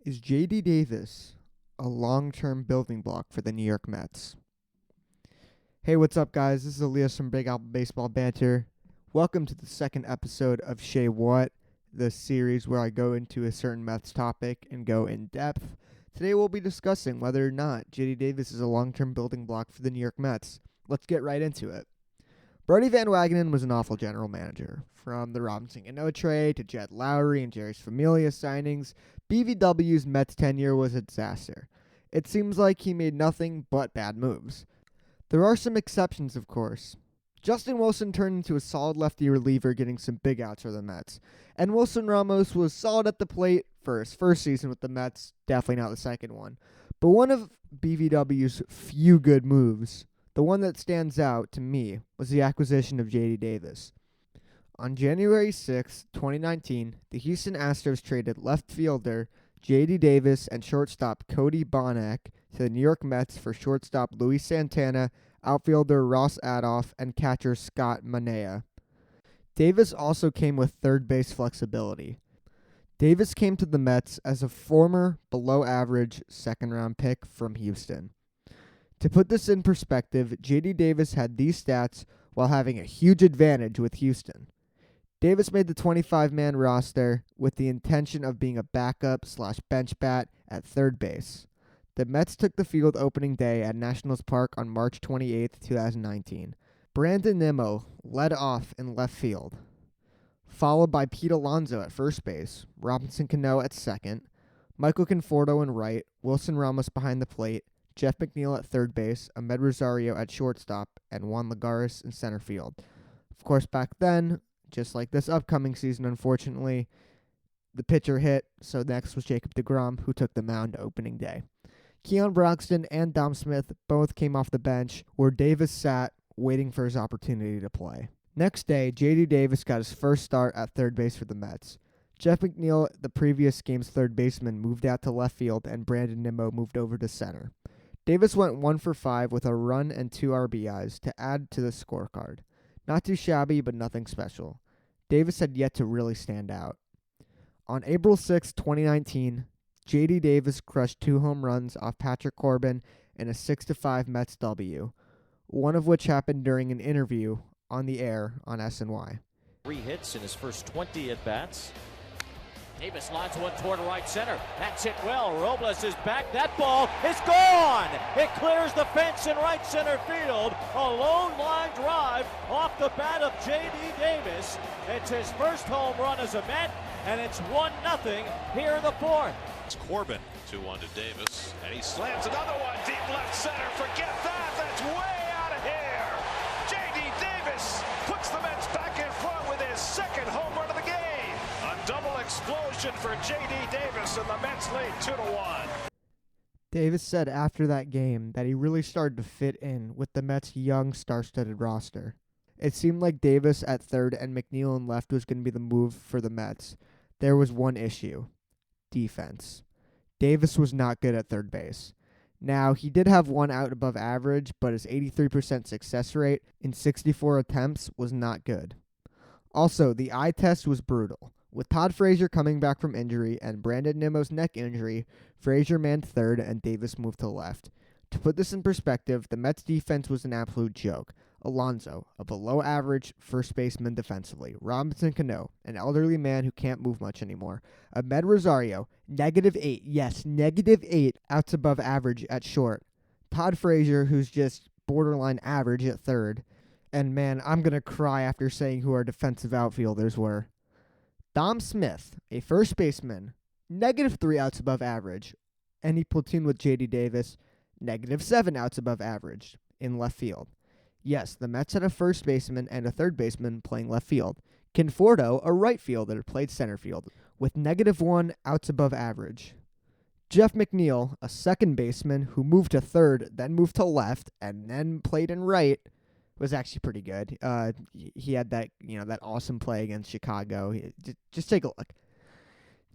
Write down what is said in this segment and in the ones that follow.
Is J.D. Davis a long-term building block for the New York Mets? Hey, what's up, guys? This is Elias from Big Apple Baseball Banter. Welcome to the second episode of Shay What, the series where I go into a certain Mets topic and go in depth. Today we'll be discussing whether or not J.D. Davis is a long-term building block for the New York Mets. Let's get right into it. Brodie Van Wagenen was an awful general manager. From the Robinson Cano trade to Jed Lowry and Jerry's Familia signings, BVW's Mets tenure was a disaster. It seems like he made nothing but bad moves. There are some exceptions, of course. Justin Wilson turned into a solid lefty reliever, getting some big outs for the Mets. And Wilson Ramos was solid at the plate for his first season with the Mets, definitely not the second one. But one of BVW's few good moves, the one that stands out to me, was the acquisition of J.D. Davis. On January 6, 2019, the Houston Astros traded left fielder J.D. Davis and shortstop Cody Bonnack to the New York Mets for shortstop Luis Santana, outfielder Ross Adoff, and catcher Scott Manaea. Davis also came with third base flexibility. Davis came to the Mets as a former below-average second-round pick from Houston. To put this in perspective, J.D. Davis had these stats while having a huge advantage with Houston. Davis made the 25-man roster with the intention of being a backup/bench bat at third base. The Mets took the field opening day at Nationals Park on March 28, 2019. Brandon Nimmo led off in left field, followed by Pete Alonso at first base, Robinson Cano at second, Michael Conforto in right, Wilson Ramos behind the plate, Jeff McNeal at third base, Ahmed Rosario at shortstop, and Juan Lagares in center field. Of course, back then, just like this upcoming season, unfortunately, the pitcher hit, so next was Jacob deGrom, who took the mound opening day. Keon Broxton and Dom Smith both came off the bench, where Davis sat, waiting for his opportunity to play. Next day, J.D. Davis got his first start at third base for the Mets. Jeff McNeal, the previous game's third baseman, moved out to left field, and Brandon Nimmo moved over to center. Davis went 1 for 5 with a run and 2 RBIs to add to the scorecard. Not too shabby, but nothing special. Davis had yet to really stand out. On April 6, 2019, J.D. Davis crushed 2 home runs off Patrick Corbin in a 6-5 Mets W, one of which happened during an interview on the air on SNY. 3 hits in his first 20 at-bats. Davis lines one toward right center. That's hit well. Robles is back. That ball is gone. It clears the fence in right center field. A lone line drive off the bat of J.D. Davis. It's his first home run as a Met, and it's 1-0 here in the fourth. It's Corbin, 2-1 to Davis, and he slams another one deep left center. Forget that. That's way out of here. J.D. Davis puts the Mets back in front with his second home run of the game. A double explosion for J.D. Davis, and the Mets lead 2-1. Davis said after that game that he really started to fit in with the Mets' young star-studded roster. It seemed like Davis at third and McNeal in left was going to be the move for the Mets. There was one issue: defense. Davis was not good at third base. Now, he did have 1 out above average, but his 83% success rate in 64 attempts was not good. Also, the eye test was brutal. With Todd Frazier coming back from injury and Brandon Nimmo's neck injury, Frazier manned third and Davis moved to left. To put this in perspective, the Mets' defense was an absolute joke. Alonso, a below-average first baseman defensively. Robinson Cano, an elderly man who can't move much anymore. Ahmed Rosario, -8. Yes, -8 outs above average at short. Todd Frazier, who's just borderline average at third. And man, I'm going to cry after saying who our defensive outfielders were. Dom Smith, a first baseman, -3 outs above average. And he platooned with J.D. Davis, -7 outs above average in left field. Yes, the Mets had a first baseman and a third baseman playing left field. Conforto, a right fielder, played center field with -1 outs above average. Jeff McNeal, a second baseman who moved to third, then moved to left, and then played in right, was actually pretty good. He had that awesome play against Chicago. Just take a look.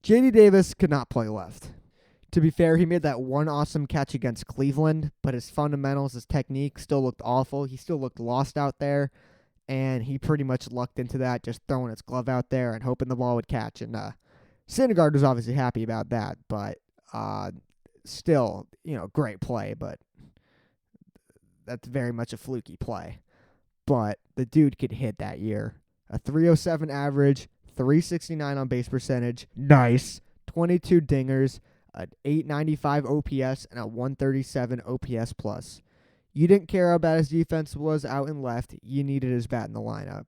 J.D. Davis could not play left. To be fair, he made that one awesome catch against Cleveland, but his fundamentals, his technique still looked awful. He still looked lost out there, and he pretty much lucked into that, just throwing his glove out there and hoping the ball would catch. And Syndergaard was obviously happy about that, but Still, great play, but that's very much a fluky play. But the dude could hit that year. A 307 average, 369 on base percentage. Nice. 22 dingers, an 895 OPS, and a 137 OPS plus. You didn't care how bad his defense was out and left. You needed his bat in the lineup.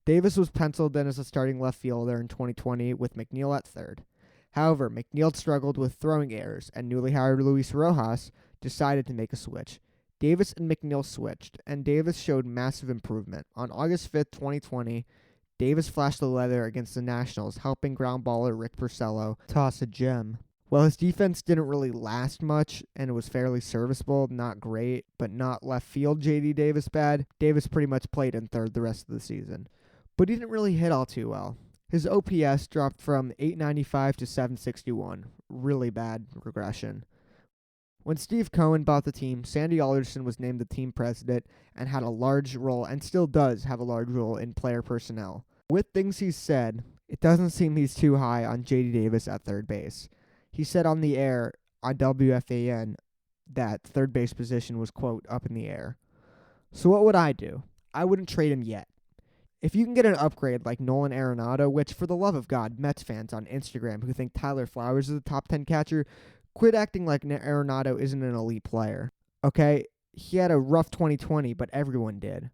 Davis was penciled in as a starting left fielder in 2020 with Mcneal at third. However, Mcneal struggled with throwing errors, and newly hired Luis Rojas decided to make a switch. Davis and Mcneal switched, and Davis showed massive improvement. On August 5th, 2020, Davis flashed the leather against the Nationals, helping ground baller Rick Porcello toss a gem. While his defense didn't really last much, and it was fairly serviceable, not great, but not left field J.D. Davis bad, Davis pretty much played in third the rest of the season. But he didn't really hit all too well. His OPS dropped from 895 to 761. Really bad regression. When Steve Cohen bought the team, Sandy Alderson was named the team president and had a large role, and still does have a large role, in player personnel. With things he's said, it doesn't seem he's too high on J.D. Davis at third base. He said on the air on WFAN that third base position was, quote, up in the air. So what would I do? I wouldn't trade him yet. If you can get an upgrade like Nolan Arenado, which, for the love of God, Mets fans on Instagram who think Tyler Flowers is a top 10 catcher, quit acting like Arenado isn't an elite player. Okay? He had a rough 2020, but everyone did.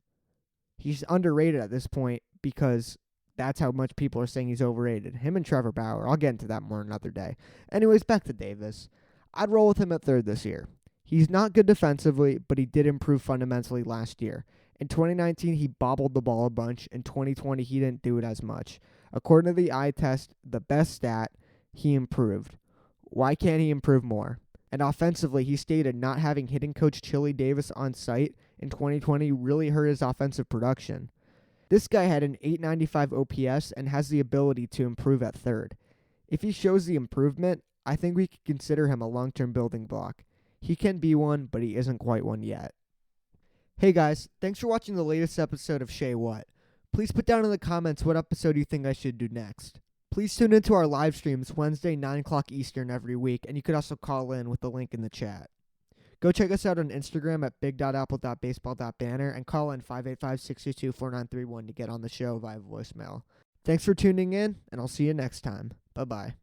He's underrated at this point because that's how much people are saying he's overrated. Him and Trevor Bauer. I'll get into that more another day. Anyways, back to Davis. I'd roll with him at third this year. He's not good defensively, but he did improve fundamentally last year. In 2019, he bobbled the ball a bunch. In 2020, he didn't do it as much. According to the eye test, the best stat, he improved. Why can't he improve more? And offensively, he stated not having hitting coach Chili Davis on site in 2020 really hurt his offensive production. This guy had an 895 OPS and has the ability to improve at third. If he shows the improvement, I think we could consider him a long-term building block. He can be one, but he isn't quite one yet. Hey guys, thanks for watching the latest episode of Shay What. Please put down in the comments what episode you think I should do next. Please tune into our live streams Wednesday, 9 o'clock Eastern every week, and you could also call in with the link in the chat. Go check us out on Instagram at big.apple.baseball.banner and call in 585-622-4931 to get on the show via voicemail. Thanks for tuning in, and I'll see you next time. Bye-bye.